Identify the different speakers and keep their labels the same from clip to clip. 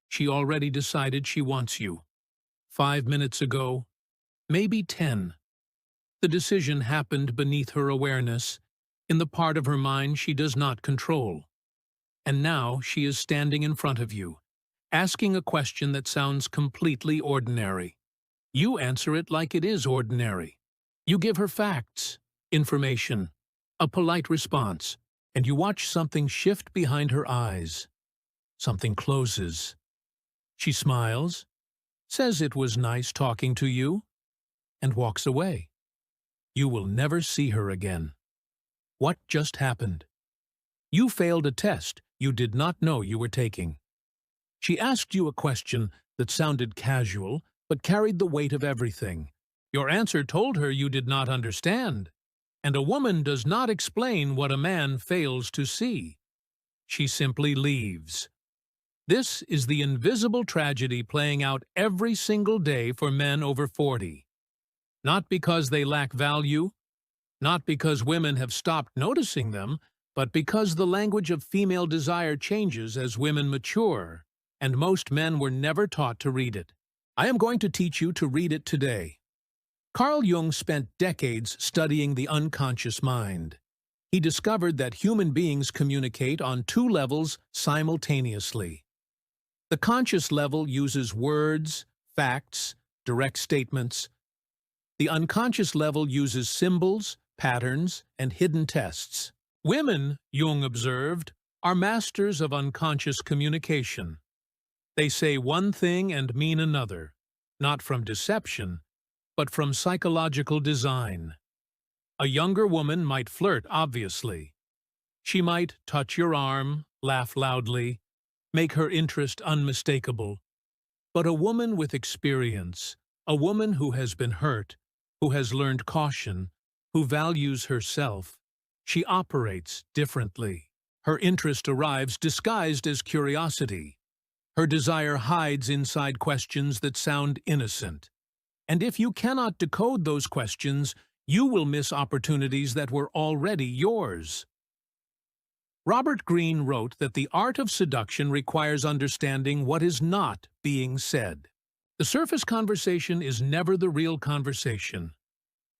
Speaker 1: She already decided she wants you. 5 minutes ago, maybe 10. The decision happened beneath her awareness, in the part of her mind she does not control. And now she is standing in front of you, asking a question that sounds completely ordinary. You answer it like it is ordinary. You give her facts, information, a polite response, and you watch something shift behind her eyes. Something closes. She smiles, says it was nice talking to you, and walks away. You will never see her again. What just happened? You failed a test you did not know you were taking. She asked you a question that sounded casual but carried the weight of everything. Your answer told her you did not understand, and a woman does not explain what a man fails to see. She simply leaves. This is the invisible tragedy playing out every single day for men over 40. Not because they lack value, not because women have stopped noticing them, but because the language of female desire changes as women mature, and most men were never taught to read it. I am going to teach you to read it today. Carl Jung spent decades studying the unconscious mind. He discovered that human beings communicate on two levels simultaneously. The conscious level uses words, facts, direct statements. The unconscious level uses symbols, patterns, and hidden tests. Women, Jung observed, are masters of unconscious communication. They say one thing and mean another, not from deception, but from psychological design. A younger woman might flirt obviously. She might touch your arm, laugh loudly, make her interest unmistakable. But a woman with experience, a woman who has been hurt, who has learned caution, who values herself, she operates differently. Her interest arrives disguised as curiosity. Her desire hides inside questions that sound innocent. And if you cannot decode those questions, you will miss opportunities that were already yours. Robert Greene wrote that the art of seduction requires understanding what is not being said. The surface conversation is never the real conversation.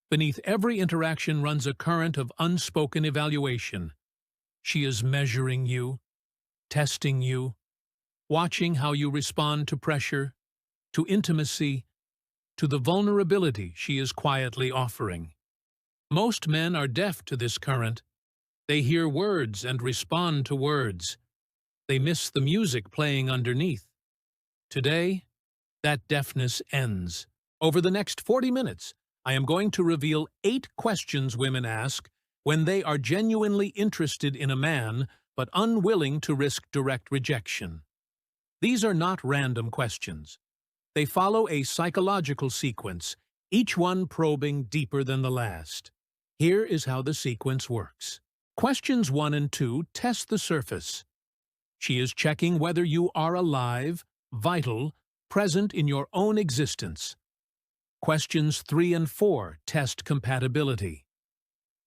Speaker 1: Beneath every interaction runs a current of unspoken evaluation. She is measuring you, testing you, watching how you respond to pressure, to intimacy, to the vulnerability she is quietly offering. Most men are deaf to this current. They hear words and respond to words. They miss the music playing underneath. Today, that deafness ends. Over the next 40 minutes, I am going to reveal 8 questions women ask when they are genuinely interested in a man but unwilling to risk direct rejection. These are not random questions. They follow a psychological sequence, each one probing deeper than the last. Here is how the sequence works. Questions 1 and 2 test the surface. She is checking whether you are alive, vital, present in your own existence. Questions 3 and 4 test compatibility.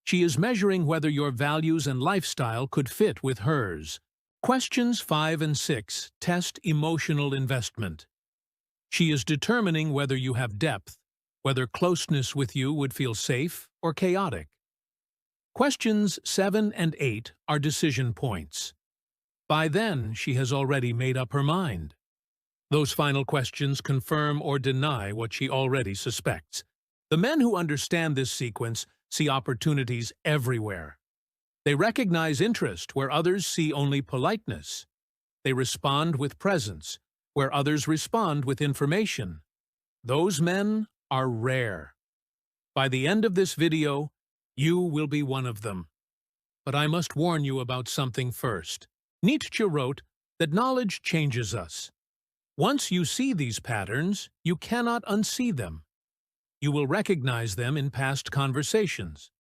Speaker 1: She is measuring whether your values and lifestyle could fit with hers. Questions 5 and 6 test emotional investment. She is determining whether you have depth, whether closeness with you would feel safe or chaotic. Questions 7 and 8 are decision points. By then, she has already made up her mind. Those final questions confirm or deny what she already suspects. The men who understand this sequence see opportunities everywhere. They recognize interest where others see only politeness. They respond with presence where others respond with information. Those men are rare. By the end of this video, you will be one of them. But I must warn you about something first. Nietzsche wrote that knowledge changes us. Once you see these patterns, you cannot unsee them. You will recognize them in past conversations.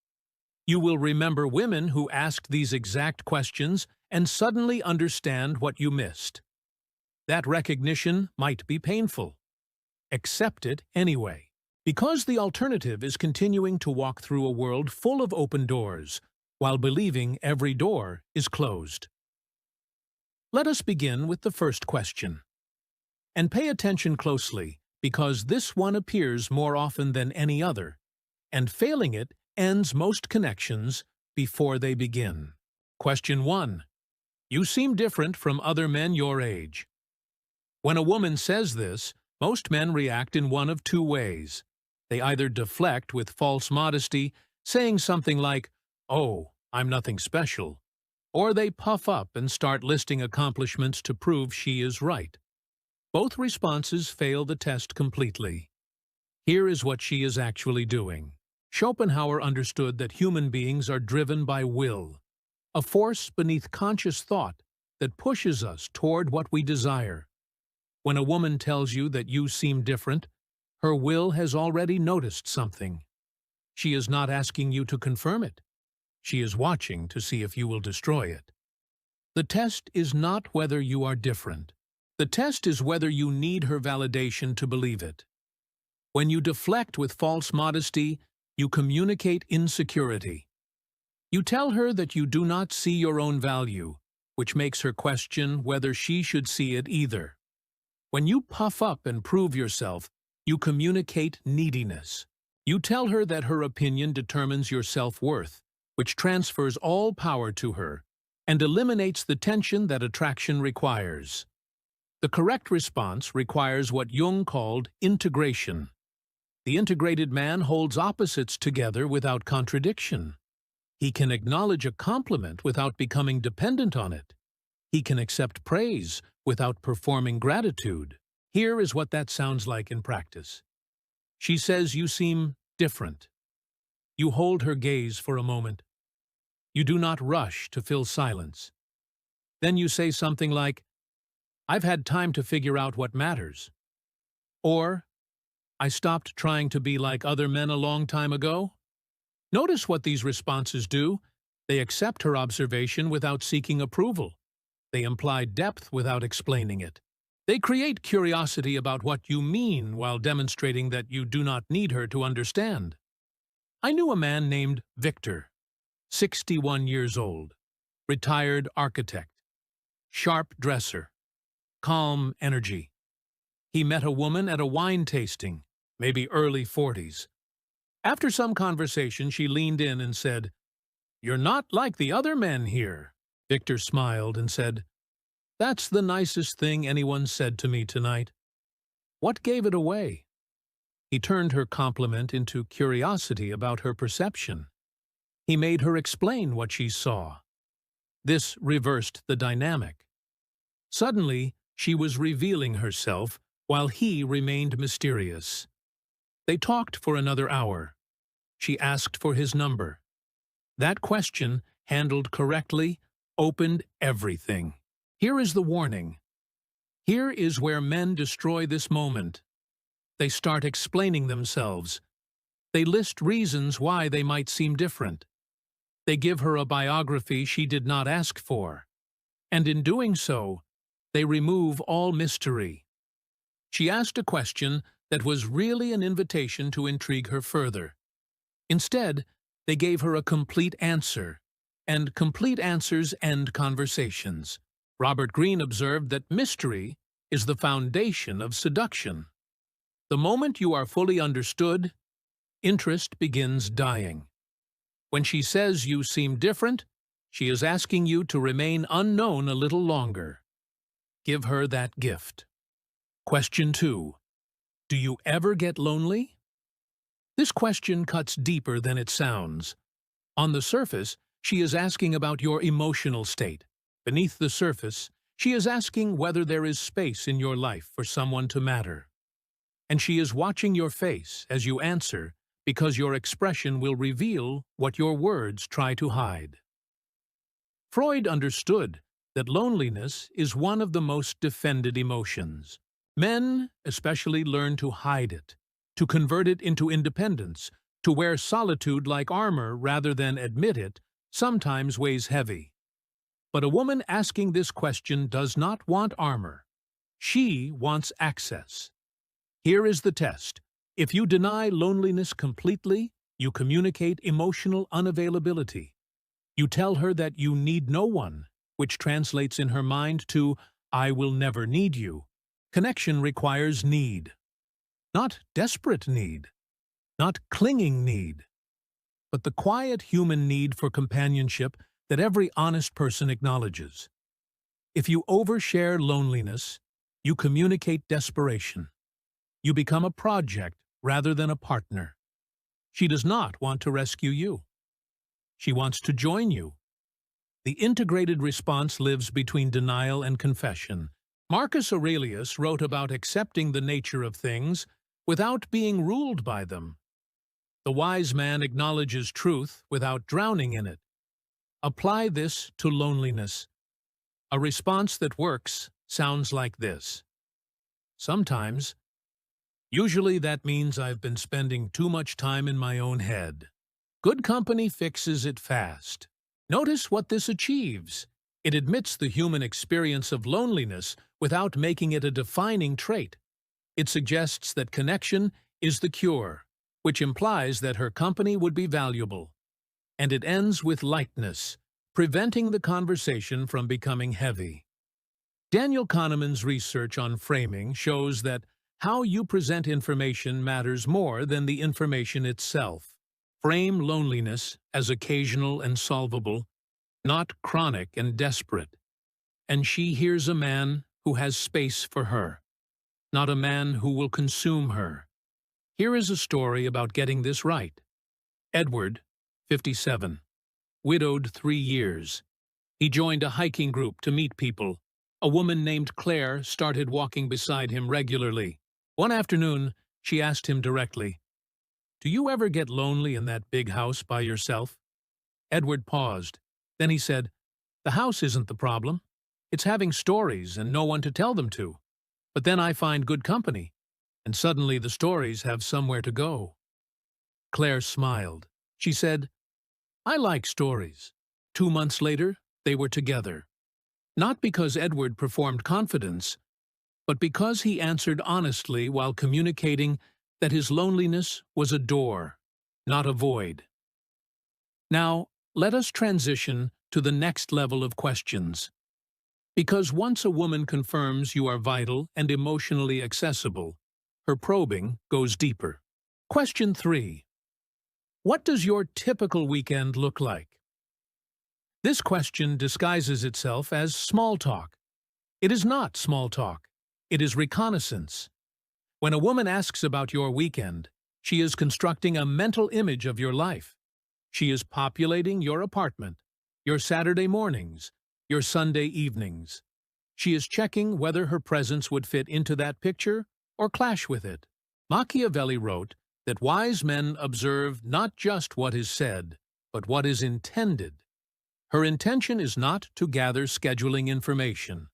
Speaker 1: You will remember women who asked these exact questions and suddenly understand what you missed. That recognition might be painful. Accept it anyway. Because the alternative is continuing to walk through a world full of open doors, while believing every door is closed. Let us begin with the first question. And pay attention closely, because this one appears more often than any other, and failing it ends most connections before they begin. Question 1. You seem different from other men your age. When a woman says this, most men react in one of two ways. They either deflect with false modesty, saying something like, "Oh, I'm nothing special," or they puff up and start listing accomplishments to prove she is right. Both responses fail the test completely. Here is what she is actually doing. Schopenhauer understood that human beings are driven by will, a force beneath conscious thought that pushes us toward what we desire. When a woman tells you that you seem different, her will has already noticed something. She is not asking you to confirm it. She is watching to see if you will destroy it. The test is not whether you are different. The test is whether you need her validation to believe it. When you deflect with false modesty, you communicate insecurity. You tell her that you do not see your own value, which makes her question whether she should see it either. When you puff up and prove yourself, you communicate neediness. You tell her that her opinion determines your self-worth, which transfers all power to her and eliminates the tension that attraction requires. The correct response requires what Jung called integration. The integrated man holds opposites together without contradiction. He can acknowledge a compliment without becoming dependent on it. He can accept praise without performing gratitude. Here is what that sounds like in practice. She says you seem different. You hold her gaze for a moment. You do not rush to fill silence. Then you say something like, "I've had time to figure out what matters." Or, "I stopped trying to be like other men a long time ago." Notice what these responses do. They accept her observation without seeking approval. They imply depth without explaining it. They create curiosity about what you mean while demonstrating that you do not need her to understand. I knew a man named Victor, 61 years old, retired architect, sharp dresser, calm energy. He met a woman at a wine tasting, maybe early 40s. After some conversation, she leaned in and said, "You're not like the other men here." Victor smiled and said, "That's the nicest thing anyone said to me tonight." What gave it away? He turned her compliment into curiosity about her perception. He made her explain what she saw. This reversed the dynamic. Suddenly, she was revealing herself while he remained mysterious. They talked for another hour. She asked for his number. That question, handled correctly, opened everything. Here is the warning. Here is where men destroy this moment. They start explaining themselves. They list reasons why they might seem different. They give her a biography she did not ask for. And in doing so, they remove all mystery. She asked a question that was really an invitation to intrigue her further. Instead, they gave her a complete answer, and complete answers end conversations. Robert Greene observed that mystery is the foundation of seduction. The moment you are fully understood, interest begins dying. When she says you seem different, she is asking you to remain unknown a little longer. Give her that gift. Question 2. Do you ever get lonely? This question cuts deeper than it sounds. On the surface, she is asking about your emotional state. Beneath the surface, she is asking whether there is space in your life for someone to matter. And she is watching your face as you answer because your expression will reveal what your words try to hide. Freud understood that loneliness is one of the most defended emotions. Men especially learn to hide it, to convert it into independence, to wear solitude like armor rather than admit it, sometimes weighs heavy. But a woman asking this question does not want armor. She wants access. Here is the test. If you deny loneliness completely, you communicate emotional unavailability. You tell her that you need no one, which translates in her mind to, "I will never need you." Connection requires need. Not desperate need, not clinging need, but the quiet human need for companionship that every honest person acknowledges. If you overshare loneliness, you communicate desperation. You become a project rather than a partner. She does not want to rescue you. She wants to join you. The integrated response lives between denial and confession. Marcus Aurelius wrote about accepting the nature of things without being ruled by them. The wise man acknowledges truth without drowning in it. Apply this to loneliness. A response that works sounds like this. Sometimes, usually that means I've been spending too much time in my own head. Good company fixes it fast. Notice what this achieves. It admits the human experience of loneliness without making it a defining trait. It suggests that connection is the cure, which implies that her company would be valuable. And it ends with lightness, preventing the conversation from becoming heavy. Daniel Kahneman's research on framing shows that how you present information matters more than the information itself. Frame loneliness as occasional and solvable, not chronic and desperate. And she hears a man who has space for her, not a man who will consume her. Here is a story about getting this right. Edward, 57, widowed 3 years. He joined a hiking group to meet people. A woman named Claire started walking beside him regularly. One afternoon, she asked him directly, "Do you ever get lonely in that big house by yourself?" Edward paused. Then he said, "The house isn't the problem. It's having stories and no one to tell them to. But then I find good company, and suddenly the stories have somewhere to go." Claire smiled. She said, "I like stories." 2 months later, they were together. Not because Edward performed confidence, but because he answered honestly while communicating that his loneliness was a door, not a void. Now, let us transition to the next level of questions. Because once a woman confirms you are vital and emotionally accessible, her probing goes deeper. Question 3. What does your typical weekend look like? This question disguises itself as small talk. It is not small talk. It is reconnaissance. When a woman asks about your weekend, she is constructing a mental image of your life. She is populating your apartment, your Saturday mornings, your Sunday evenings. She is checking whether her presence would fit into that picture or clash with it. Machiavelli wrote that wise men observe not just what is said, but what is intended. Her intention is not to gather scheduling information.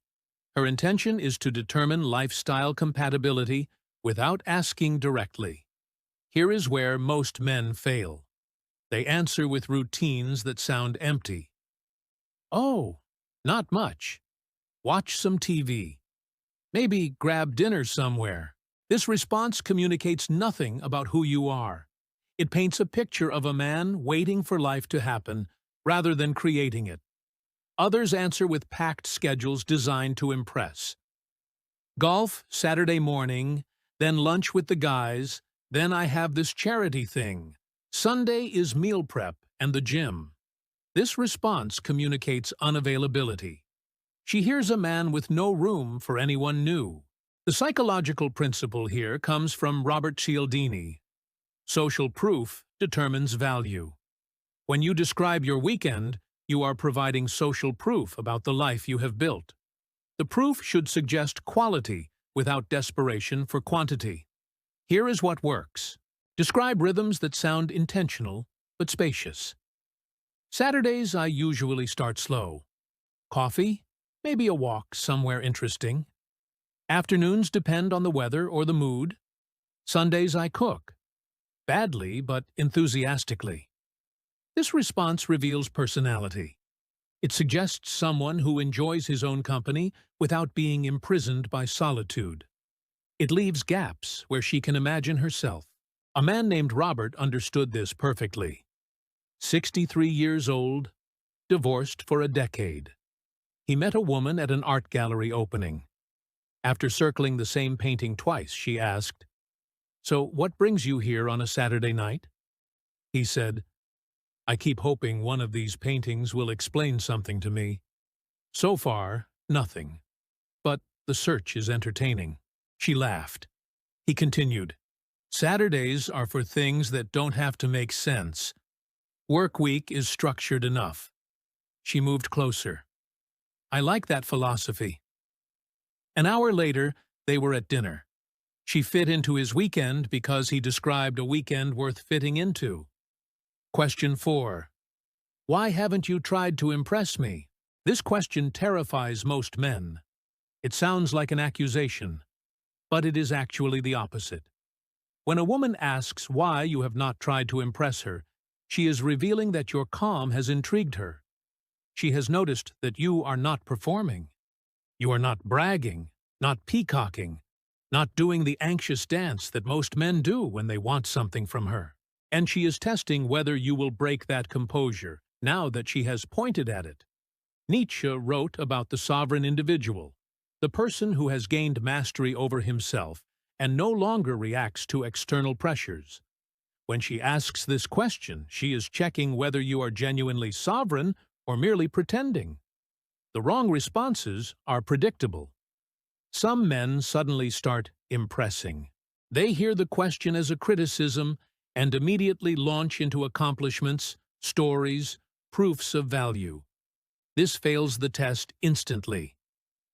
Speaker 1: Her intention is to determine lifestyle compatibility without asking directly. Here is where most men fail. They answer with routines that sound empty. "Oh, not much. Watch some TV. Maybe grab dinner somewhere." This response communicates nothing about who you are. It paints a picture of a man waiting for life to happen rather than creating it. Others answer with packed schedules designed to impress. Golf Saturday morning, then lunch with the guys, then I have this charity thing. Sunday is meal prep and the gym. This response communicates unavailability. She hears a man with no room for anyone new. The psychological principle here comes from Robert Cialdini. Social proof determines value. When you describe your weekend, you are providing social proof about the life you have built. The proof should suggest quality without desperation for quantity. Here is what works. Describe rhythms that sound intentional but spacious. Saturdays, I usually start slow. Coffee, maybe a walk somewhere interesting. Afternoons depend on the weather or the mood. Sundays, I cook. Badly, but enthusiastically. This response reveals personality. It suggests someone who enjoys his own company without being imprisoned by solitude. It leaves gaps where she can imagine herself. A man named Robert understood this perfectly. 63 years old, divorced for a decade. He met a woman at an art gallery opening. After circling the same painting twice, she asked, "So what brings you here on a Saturday night?" He said, "I keep hoping one of these paintings will explain something to me. So far, nothing. But the search is entertaining." She laughed. He continued, "Saturdays are for things that don't have to make sense. Work week is structured enough." She moved closer. "I like that philosophy." An hour later, they were at dinner. She fit into his weekend because he described a weekend worth fitting into. Question 4. Why haven't you tried to impress me? This question terrifies most men. It sounds like an accusation, but it is actually the opposite. When a woman asks why you have not tried to impress her, she is revealing that your calm has intrigued her. She has noticed that you are not performing. You are not bragging, not peacocking, not doing the anxious dance that most men do when they want something from her. And she is testing whether you will break that composure, now that she has pointed at it. Nietzsche wrote about the sovereign individual, the person who has gained mastery over himself and no longer reacts to external pressures. When she asks this question, she is checking whether you are genuinely sovereign or merely pretending. The wrong responses are predictable. Some men suddenly start impressing. They hear the question as a criticism and immediately launch into accomplishments, stories, proofs of value. This fails the test instantly.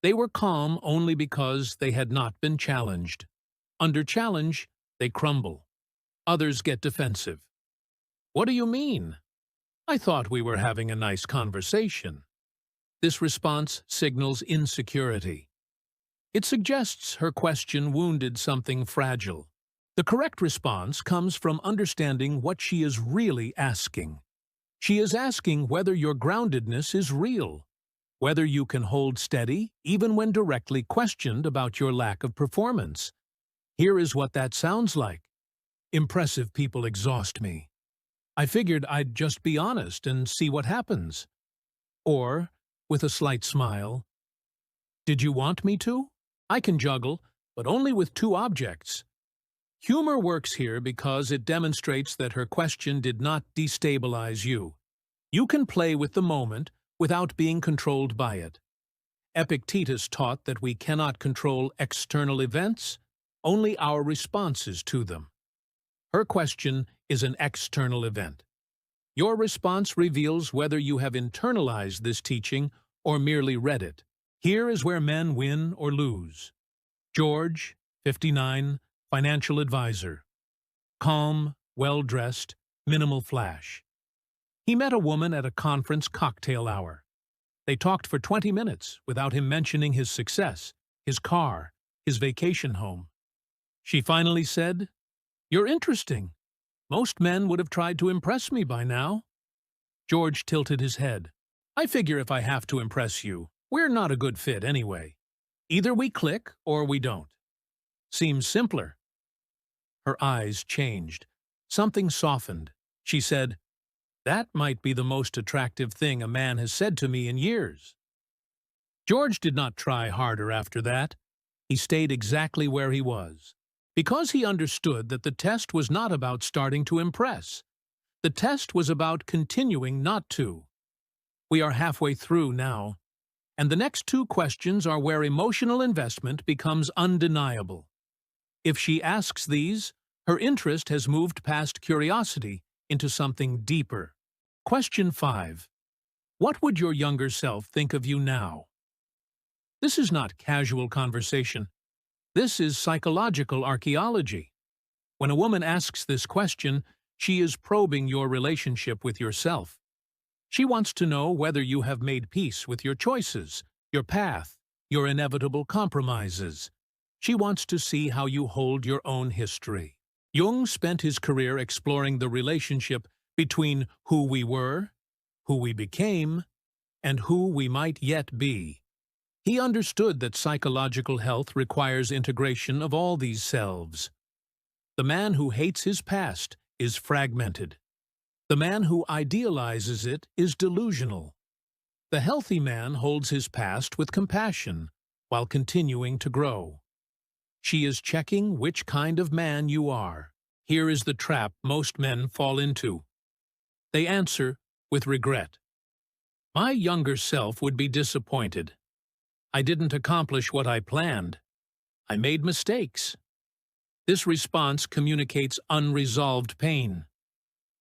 Speaker 1: They were calm only because they had not been challenged. Under challenge, they crumble. Others get defensive. "What do you mean? I thought we were having a nice conversation." This response signals insecurity. It suggests her question wounded something fragile. The correct response comes from understanding what she is really asking. She is asking whether your groundedness is real, whether you can hold steady even when directly questioned about your lack of performance. Here is what that sounds like. "Impressive people exhaust me. I figured I'd just be honest and see what happens." Or, with a slight smile, "Did you want me to? I can juggle, but only with two objects." Humor works here because it demonstrates that her question did not destabilize you. You can play with the moment without being controlled by it. Epictetus taught that we cannot control external events, only our responses to them. Her question is an external event. Your response reveals whether you have internalized this teaching or merely read it. Here is where men win or lose. George, 59, financial advisor. Calm, well-dressed, minimal flash. He met a woman at a conference cocktail hour. They talked for 20 minutes without him mentioning his success, his car, his vacation home. She finally said, "You're interesting. Most men would have tried to impress me by now." George tilted his head. "I figure if I have to impress you, we're not a good fit anyway. Either we click or we don't. Seems simpler." Her eyes changed. Something softened. She said, "That might be the most attractive thing a man has said to me in years." George did not try harder after that. He stayed exactly where he was, because he understood that the test was not about starting to impress. The test was about continuing not to. We are halfway through now, and the next two questions are where emotional investment becomes undeniable. If she asks these, her interest has moved past curiosity into something deeper. Question 5. What would your younger self think of you now? This is not casual conversation. This is psychological archaeology. When a woman asks this question, she is probing your relationship with yourself. She wants to know whether you have made peace with your choices, your path, your inevitable compromises. She wants to see how you hold your own history. Jung spent his career exploring the relationship between who we were, who we became, and who we might yet be. He understood that psychological health requires integration of all these selves. The man who hates his past is fragmented. The man who idealizes it is delusional. The healthy man holds his past with compassion, while continuing to grow. She is checking which kind of man you are. Here is the trap most men fall into. They answer with regret. My younger self would be disappointed. I didn't accomplish what I planned. I made mistakes. This response communicates unresolved pain.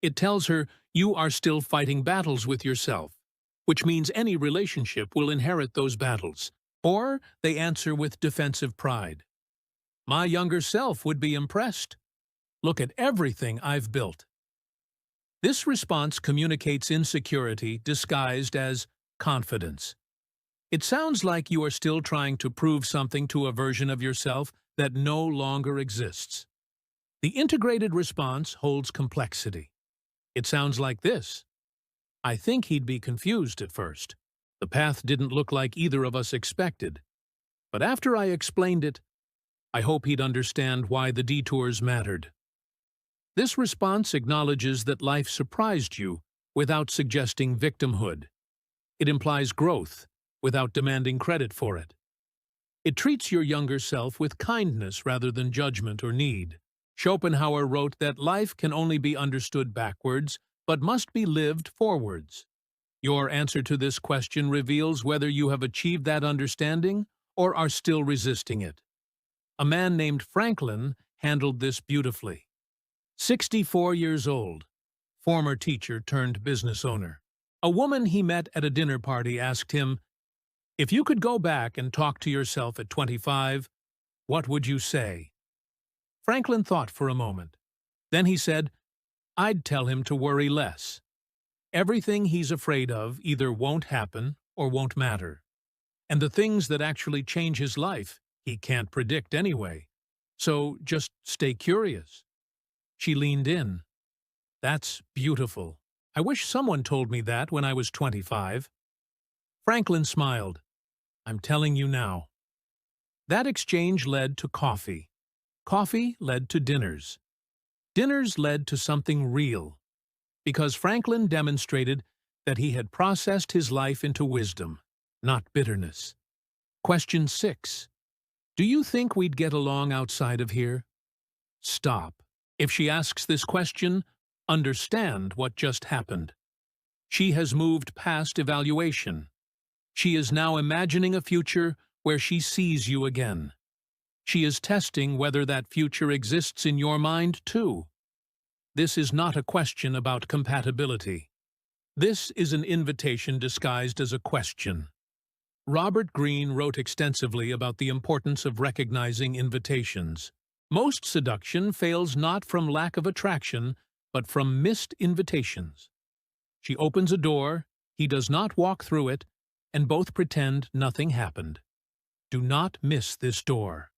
Speaker 1: It tells her you are still fighting battles with yourself, which means any relationship will inherit those battles. Or they answer with defensive pride. My younger self would be impressed. Look at everything I've built. This response communicates insecurity disguised as confidence. It sounds like you are still trying to prove something to a version of yourself that no longer exists. The integrated response holds complexity. It sounds like this. I think he'd be confused at first. The path didn't look like either of us expected. But after I explained it, I hope he'd understand why the detours mattered. This response acknowledges that life surprised you without suggesting victimhood. It implies growth without demanding credit for it. It treats your younger self with kindness rather than judgment or need. Schopenhauer wrote that life can only be understood backwards, but must be lived forwards. Your answer to this question reveals whether you have achieved that understanding or are still resisting it. A man named Franklin handled this beautifully. 64 years old, former teacher turned business owner. A woman he met at a dinner party asked him, "If you could go back and talk to yourself at 25, what would you say?" Franklin thought for a moment. Then he said, "I'd tell him to worry less. Everything he's afraid of either won't happen or won't matter. And the things that actually change his life, he can't predict anyway. So just stay curious." She leaned in. "That's beautiful. I wish someone told me that when I was 25. Franklin smiled. "I'm telling you now." That exchange led to coffee. Coffee led to dinners. Dinners led to something real, because Franklin demonstrated that he had processed his life into wisdom, not bitterness. Question 6. Do you think we'd get along outside of here? Stop. If she asks this question, understand what just happened. She has moved past evaluation. She is now imagining a future where she sees you again. She is testing whether that future exists in your mind too. This is not a question about compatibility. This is an invitation disguised as a question. Robert Greene wrote extensively about the importance of recognizing invitations. Most seduction fails not from lack of attraction, but from missed invitations. She opens a door, he does not walk through it, and both pretend nothing happened. Do not miss this door.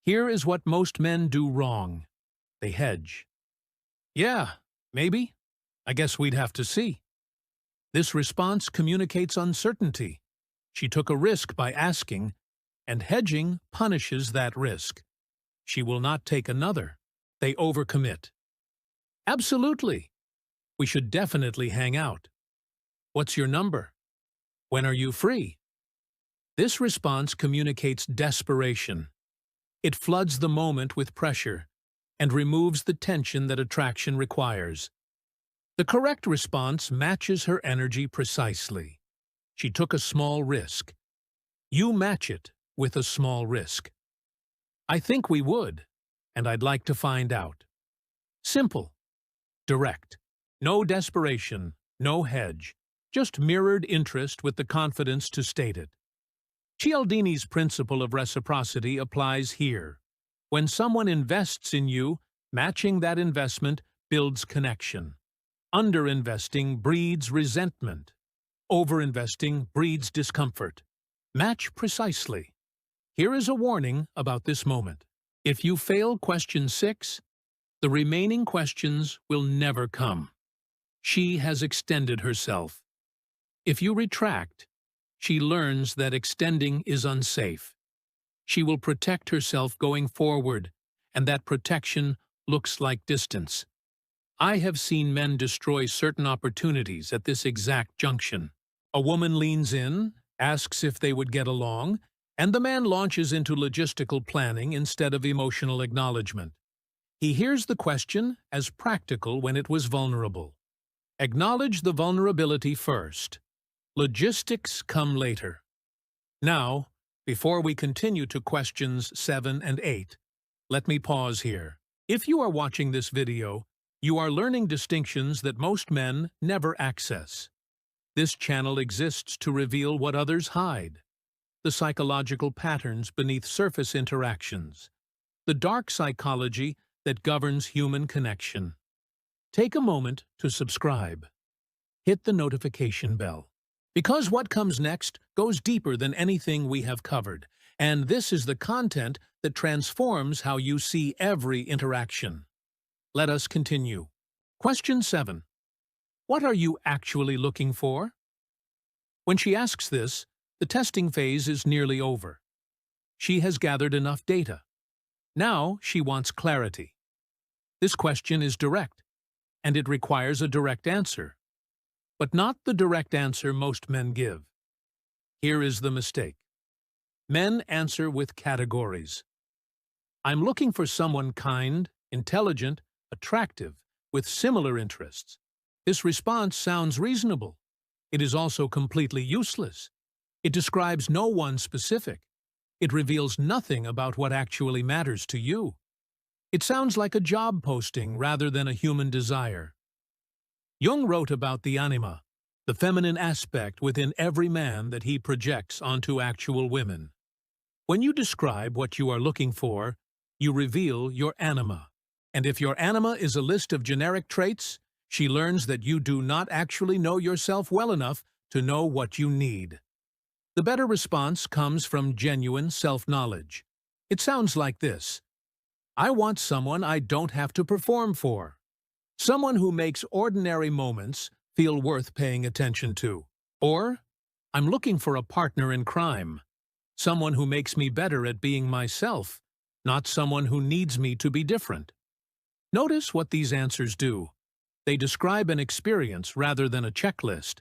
Speaker 1: Here is what most men do wrong. They hedge. Yeah, maybe. I guess we'd have to see. This response communicates uncertainty. She took a risk by asking, and hedging punishes that risk. She will not take another. They overcommit. Absolutely. We should definitely hang out. What's your number? When are you free? This response communicates desperation. It floods the moment with pressure and removes the tension that attraction requires. The correct response matches her energy precisely. She took a small risk. You match it with a small risk. I think we would, and I'd like to find out. Simple. Direct. No desperation, no hedge. Just mirrored interest with the confidence to state it. Cialdini's principle of reciprocity applies here. When someone invests in you, matching that investment builds connection. Underinvesting breeds resentment. Overinvesting breeds discomfort. Match precisely. Here is a warning about this moment. If you fail question 6, the remaining questions will never come. She has extended herself. If you retract, she learns that extending is unsafe. She will protect herself going forward, and that protection looks like distance. I have seen men destroy certain opportunities at this exact junction. A woman leans in, asks if they would get along, And the man launches into logistical planning instead of emotional acknowledgement. He hears the question as practical when it was vulnerable. Acknowledge the vulnerability first. Logistics come later. Now, before we continue to questions 7 and 8, let me pause here. If you are watching this video, you are learning distinctions that most men never access. This channel exists to reveal what others hide, the psychological patterns beneath surface interactions, the dark psychology that governs human connection. Take a moment to subscribe. Hit the notification bell. Because what comes next goes deeper than anything we have covered, and this is the content that transforms how you see every interaction. Let us continue. Question 7. What are you actually looking for? When she asks this, the testing phase is nearly over. She has gathered enough data. Now she wants clarity. This question is direct, and it requires a direct answer. But not the direct answer most men give. Here is the mistake. Men answer with categories. I'm looking for someone kind, intelligent, attractive, with similar interests. This response sounds reasonable. It is also completely useless. It describes no one specific. It reveals nothing about what actually matters to you. It sounds like a job posting rather than a human desire. Jung wrote about the anima, the feminine aspect within every man that he projects onto actual women. When you describe what you are looking for, you reveal your anima. And if your anima is a list of generic traits, she learns that you do not actually know yourself well enough to know what you need. The better response comes from genuine self-knowledge. It sounds like this. I want someone I don't have to perform for. Someone who makes ordinary moments feel worth paying attention to. Or, I'm looking for a partner in crime. Someone who makes me better at being myself, not someone who needs me to be different. Notice what these answers do. They describe an experience rather than a checklist.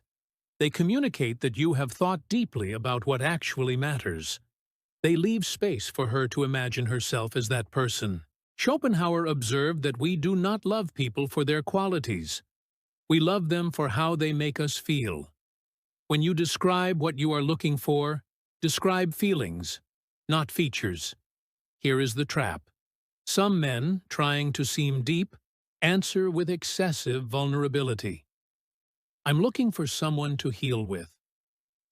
Speaker 1: They communicate that you have thought deeply about what actually matters. They leave space for her to imagine herself as that person. Schopenhauer observed that we do not love people for their qualities. We love them for how they make us feel. When you describe what you are looking for, describe feelings, not features. Here is the trap. Some men, trying to seem deep, answer with excessive vulnerability. I'm looking for someone to heal with.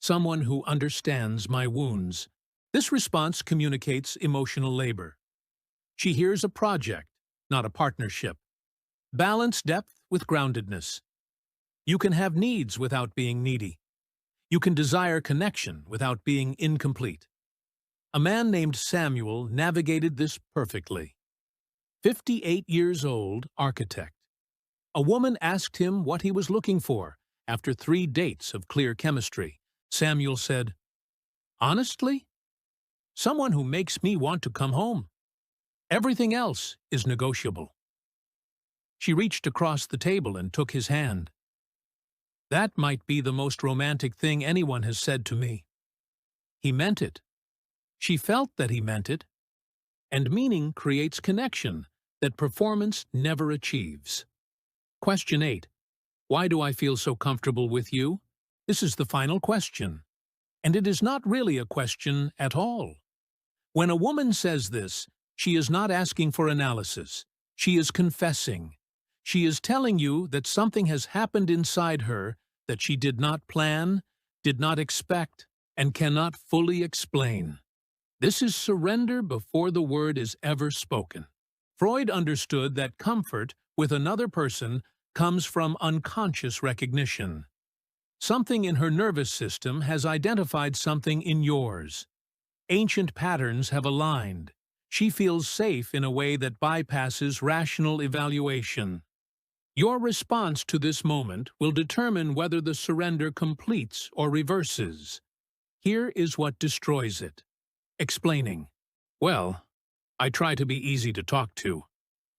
Speaker 1: Someone who understands my wounds. This response communicates emotional labor. She hears a project, not a partnership. Balance depth with groundedness. You can have needs without being needy. You can desire connection without being incomplete. A man named Samuel navigated this perfectly. 58 years old, architect. A woman asked him what he was looking for after 3 dates of clear chemistry. Samuel said, "Honestly, someone who makes me want to come home. Everything else is negotiable." She reached across the table and took his hand. That might be the most romantic thing anyone has said to me. He meant it. She felt that he meant it. And meaning creates connection that performance never achieves. Question 8. Why do I feel so comfortable with you? This is the final question. And it is not really a question at all. When a woman says this, she is not asking for analysis. She is confessing. She is telling you that something has happened inside her that she did not plan, did not expect, and cannot fully explain. This is surrender before the word is ever spoken. Freud understood that comfort with another person comes from unconscious recognition. Something in her nervous system has identified something in yours. Ancient patterns have aligned. She feels safe in a way that bypasses rational evaluation. Your response to this moment will determine whether the surrender completes or reverses. Here is what destroys it. Explaining. Well, I try to be easy to talk to.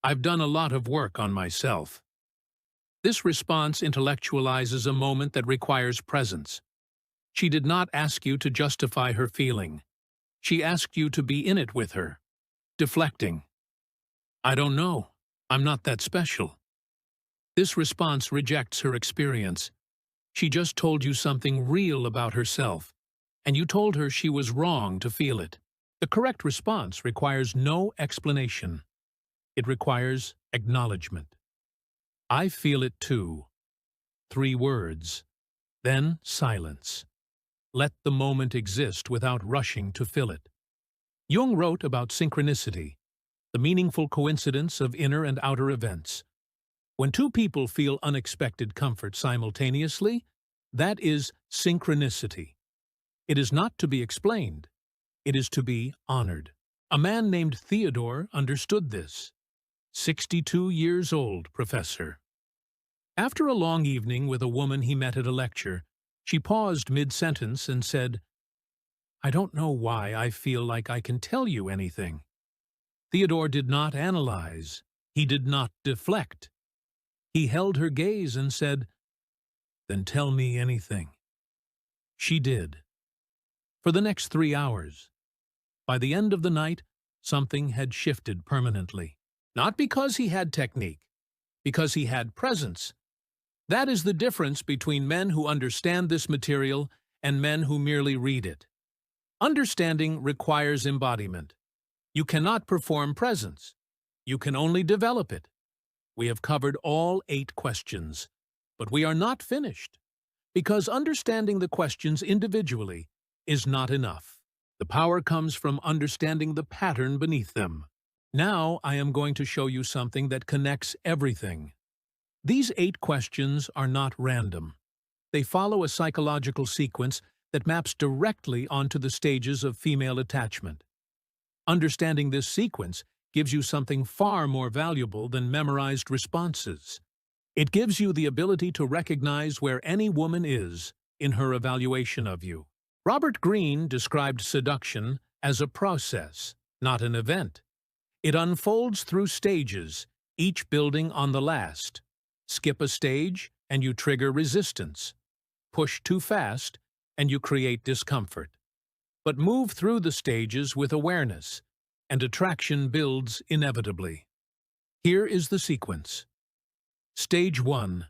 Speaker 1: I've done a lot of work on myself. This response intellectualizes a moment that requires presence. She did not ask you to justify her feeling. She asked you to be in it with her, deflecting. I don't know. I'm not that special. This response rejects her experience. She just told you something real about herself, and you told her she was wrong to feel it. The correct response requires no explanation. It requires acknowledgement. I feel it too. 3 words. Then silence. Let the moment exist without rushing to fill it. Jung wrote about synchronicity, the meaningful coincidence of inner and outer events. When 2 people feel unexpected comfort simultaneously, that is synchronicity. It is not to be explained. It is to be honored. A man named Theodore understood this. 62 years old, Professor. After a long evening with a woman he met at a lecture, she paused mid-sentence and said, I don't know why I feel like I can tell you anything. Theodore did not analyze. He did not deflect. He held her gaze and said, Then tell me anything. She did. For the next 3 hours. By the end of the night, something had shifted permanently. Not because he had technique, because he had presence. That is the difference between men who understand this material and men who merely read it. Understanding requires embodiment. You cannot perform presence. You can only develop it. We have covered all 8 questions, but we are not finished, because understanding the questions individually is not enough. The power comes from understanding the pattern beneath them. Now I am going to show you something that connects everything. These 8 questions are not random. They follow a psychological sequence that maps directly onto the stages of female attachment. Understanding this sequence gives you something far more valuable than memorized responses. It gives you the ability to recognize where any woman is in her evaluation of you. Robert Greene described seduction as a process, not an event. It unfolds through stages, each building on the last. Skip a stage, and you trigger resistance. Push too fast, and you create discomfort. But move through the stages with awareness, and attraction builds inevitably. Here is the sequence. Stage 1.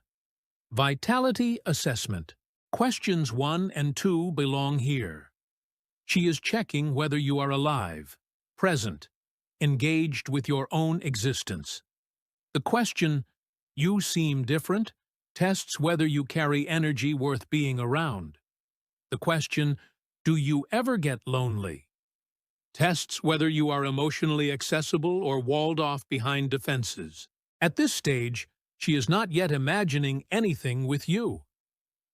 Speaker 1: Vitality Assessment. Questions 1 and 2 belong here. She is checking whether you are alive, present, engaged with your own existence. The question, "You seem different," tests whether you carry energy worth being around. The question, "Do you ever get lonely?" tests whether you are emotionally accessible or walled off behind defenses. At this stage, she is not yet imagining anything with you.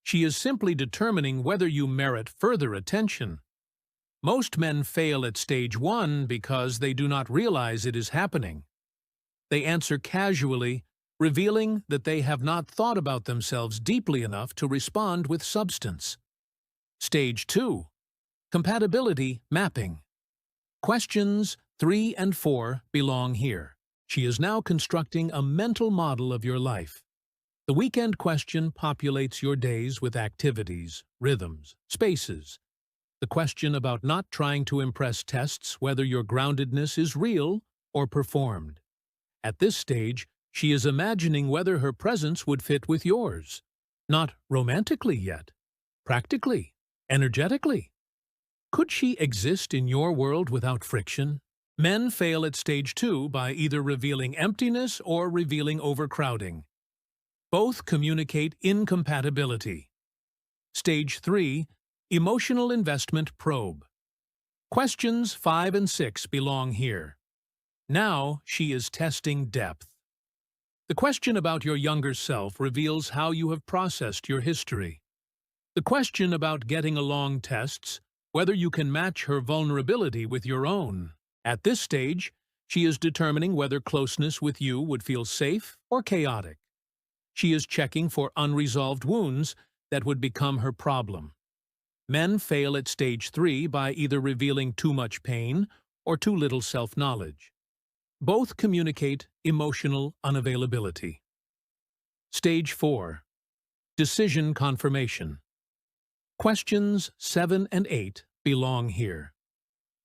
Speaker 1: She is simply determining whether you merit further attention. Most men fail at stage 1 because they do not realize it is happening. They answer casually, revealing that they have not thought about themselves deeply enough to respond with substance. Stage 2. Compatibility Mapping. Questions 3 and 4 belong here. She is now constructing a mental model of your life. The weekend question populates your days with activities, rhythms, spaces. The question about not trying to impress tests whether your groundedness is real or performed. At this stage, she is imagining whether her presence would fit with yours. Not romantically yet. Practically. Energetically. Could she exist in your world without friction? Men fail at stage 2 by either revealing emptiness or revealing overcrowding. Both communicate incompatibility. Stage 3. Emotional Investment Probe. Questions 5 and 6 belong here. Now she is testing depth. The question about your younger self reveals how you have processed your history. The question about getting along tests whether you can match her vulnerability with your own. At this stage, she is determining whether closeness with you would feel safe or chaotic. She is checking for unresolved wounds that would become her problem. Men fail at stage 3 by either revealing too much pain or too little self-knowledge. Both communicate emotional unavailability. Stage 4. Decision Confirmation. Questions 7 and 8 belong here.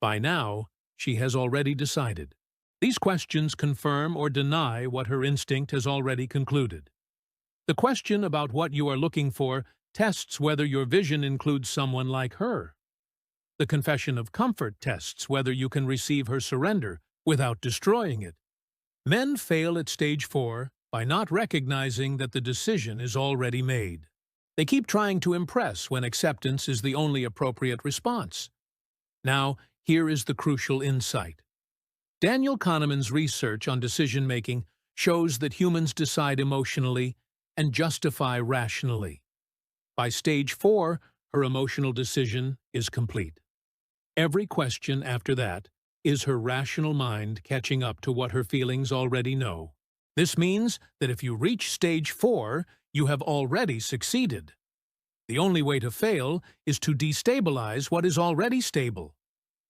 Speaker 1: By now, she has already decided. These questions confirm or deny what her instinct has already concluded. The question about what you are looking for tests whether your vision includes someone like her. The confession of comfort tests whether you can receive her surrender without destroying it. Men fail at stage 4 by not recognizing that the decision is already made. They keep trying to impress when acceptance is the only appropriate response. Now, here is the crucial insight. Daniel Kahneman's research on decision-making shows that humans decide emotionally and justify rationally. By stage 4, her emotional decision is complete. Every question after that is her rational mind catching up to what her feelings already know. This means that if you reach stage 4, you have already succeeded. The only way to fail is to destabilize what is already stable,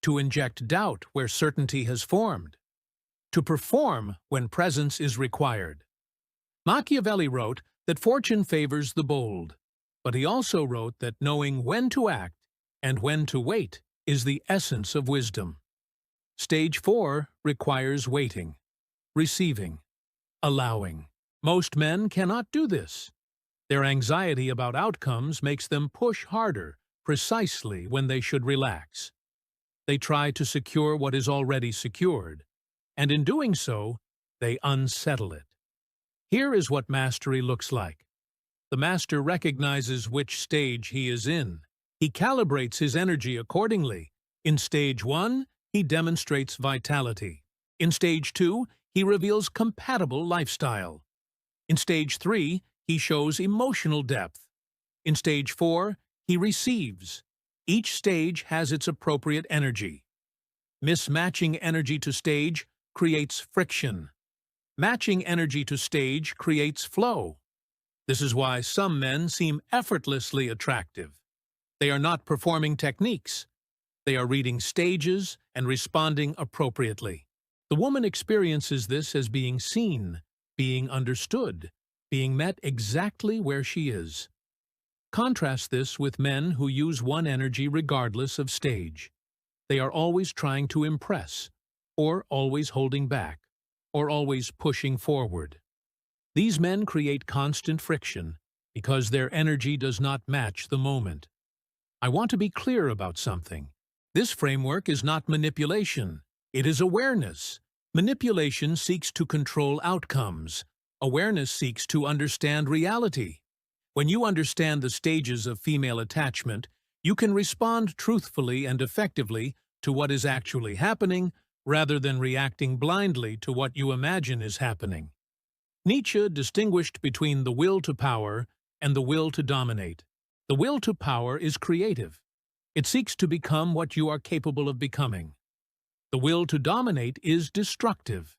Speaker 1: to inject doubt where certainty has formed, to perform when presence is required. Machiavelli wrote that fortune favors the bold, but he also wrote that knowing when to act and when to wait is the essence of wisdom. Stage 4 requires waiting, receiving, allowing. Most men cannot do this. Their anxiety about outcomes makes them push harder precisely when they should relax. They try to secure what is already secured, and in doing so, they unsettle it. Here is what mastery looks like. The master recognizes which stage he is in. He calibrates his energy accordingly. In stage 1, he demonstrates vitality. In stage 2, he reveals compatible lifestyle. In stage 3, he shows emotional depth. In stage 4, he receives. Each stage has its appropriate energy. Mismatching energy to stage creates friction. Matching energy to stage creates flow. This is why some men seem effortlessly attractive. They are not performing techniques. They are reading stages and responding appropriately. The woman experiences this as being seen, being understood, being met exactly where she is. Contrast this with men who use one energy regardless of stage. They are always trying to impress, or always holding back, or always pushing forward. These men create constant friction because their energy does not match the moment. I want to be clear about something. This framework is not manipulation. It is awareness. Manipulation seeks to control outcomes. Awareness seeks to understand reality. When you understand the stages of female attachment, you can respond truthfully and effectively to what is actually happening rather than reacting blindly to what you imagine is happening. Nietzsche distinguished between the will to power and the will to dominate. The will to power is creative. It seeks to become what you are capable of becoming. The will to dominate is destructive.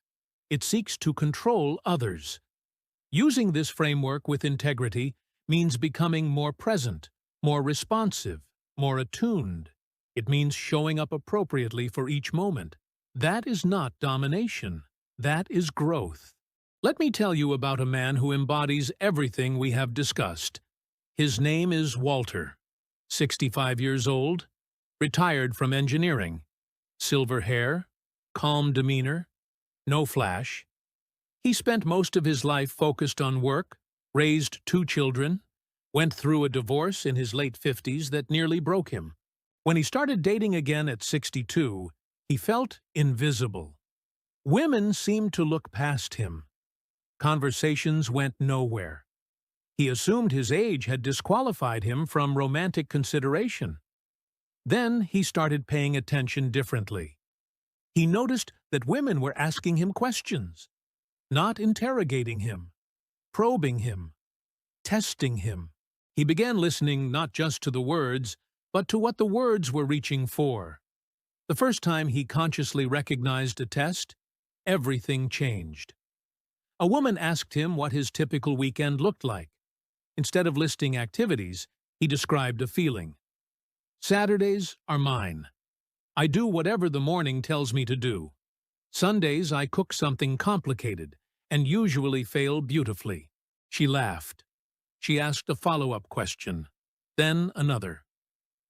Speaker 1: It seeks to control others. Using this framework with integrity means becoming more present, more responsive, more attuned. It means showing up appropriately for each moment. That is not domination. That is growth. Let me tell you about a man who embodies everything we have discussed. His name is Walter, 65 years old, retired from engineering, silver hair, calm demeanor, no flash. He spent most of his life focused on work, raised 2 children, went through a divorce in his late 50s that nearly broke him. When he started dating again at 62, he felt invisible. Women seemed to look past him. Conversations went nowhere. He assumed his age had disqualified him from romantic consideration. Then he started paying attention differently. He noticed that women were asking him questions, not interrogating him, probing him, testing him. He began listening not just to the words, but to what the words were reaching for. The first time he consciously recognized a test, everything changed. A woman asked him what his typical weekend looked like. Instead of listing activities, he described a feeling. Saturdays are mine. I do whatever the morning tells me to do. Sundays I cook something complicated, and usually fail beautifully. She laughed. She asked a follow-up question, then another.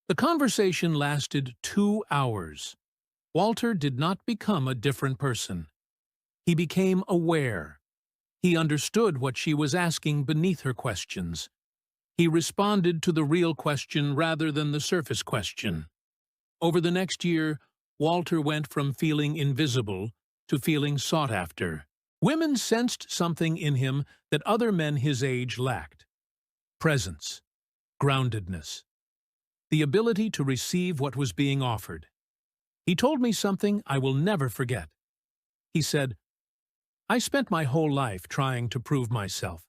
Speaker 1: The conversation lasted 2 hours. Walter did not become a different person. He became aware. He understood what she was asking beneath her questions. He responded to the real question rather than the surface question. Over the next year, Walter went from feeling invisible to feeling sought after. Women sensed something in him that other men his age lacked: presence, groundedness, the ability to receive what was being offered. He told me something I will never forget. He said, "I spent my whole life trying to prove myself.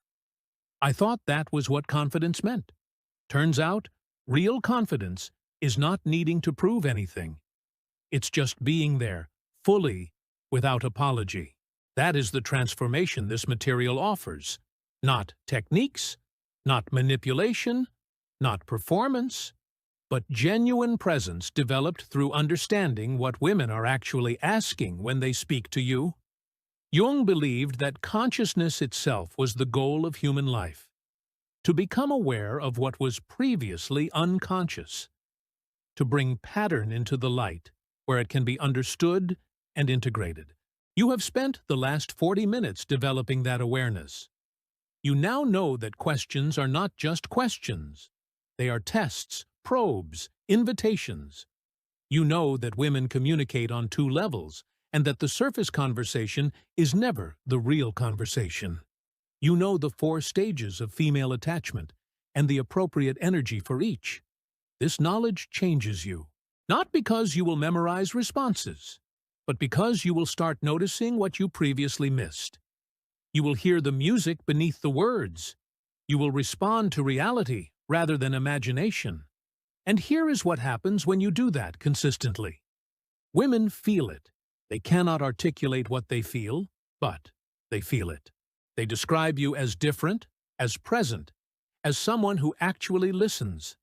Speaker 1: I thought that was what confidence meant. Turns out, real confidence is not needing to prove anything. It's just being there, fully, without apology. That is the transformation this material offers. Not techniques, not manipulation, not performance, but genuine presence developed through understanding what women are actually asking when they speak to you." Jung believed that consciousness itself was the goal of human life, to become aware of what was previously unconscious, to bring pattern into the light where it can be understood and integrated. You have spent the last 40 minutes developing that awareness. You now know that questions are not just questions. They are tests, probes, invitations. You know that women communicate on two levels, and that the surface conversation is never the real conversation. You know the 4 stages of female attachment and the appropriate energy for each. This knowledge changes you, not because you will memorize responses, but because you will start noticing what you previously missed. You will hear the music beneath the words. You will respond to reality rather than imagination. And here is what happens when you do that consistently. Women feel it. They cannot articulate what they feel, but they feel it. They describe you as different, as present, as someone who actually listens.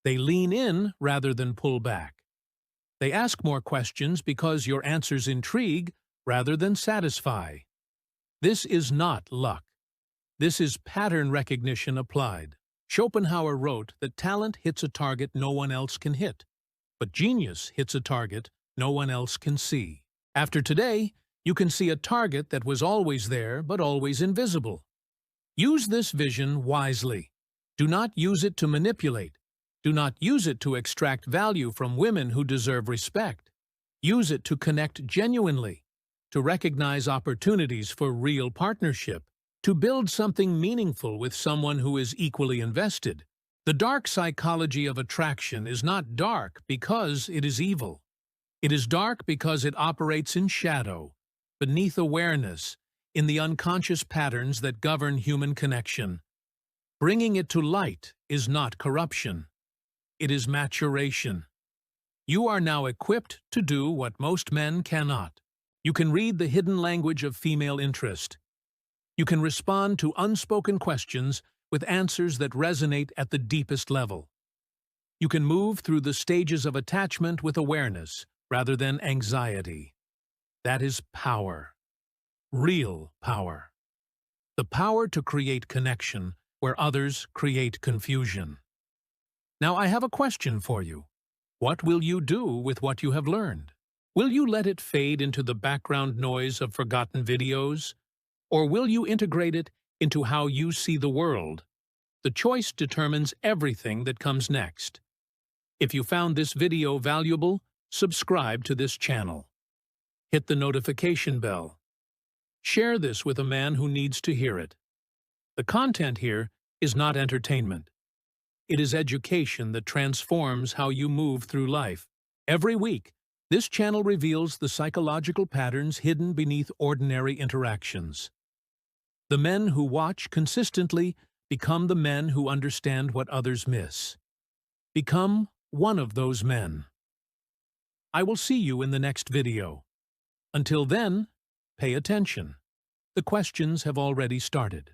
Speaker 1: They lean in rather than pull back. They ask more questions because your answers intrigue rather than satisfy. This is not luck. This is pattern recognition applied. Schopenhauer wrote that talent hits a target no one else can hit, but genius hits a target no one else can see. After today, you can see a target that was always there but always invisible. Use this vision wisely. Do not use it to manipulate. Do not use it to extract value from women who deserve respect. Use it to connect genuinely, to recognize opportunities for real partnership, to build something meaningful with someone who is equally invested. The dark psychology of attraction is not dark because it is evil. It is dark because it operates in shadow, beneath awareness, in the unconscious patterns that govern human connection. Bringing it to light is not corruption. It is maturation. You are now equipped to do what most men cannot. You can read the hidden language of female interest. You can respond to unspoken questions with answers that resonate at the deepest level. You can move through the stages of attachment with awareness rather than anxiety. That is power. Real power. The power to create connection where others create confusion. Now I have a question for you. What will you do with what you have learned? Will you let it fade into the background noise of forgotten videos? Or will you integrate it into how you see the world? The choice determines everything that comes next. If you found this video valuable, subscribe to this channel. Hit the notification bell. Share this with a man who needs to hear it. The content here is not entertainment. It is education that transforms how you move through life. Every week, this channel reveals the psychological patterns hidden beneath ordinary interactions. The men who watch consistently become the men who understand what others miss. Become one of those men. I will see you in the next video. Until then, pay attention. The questions have already started.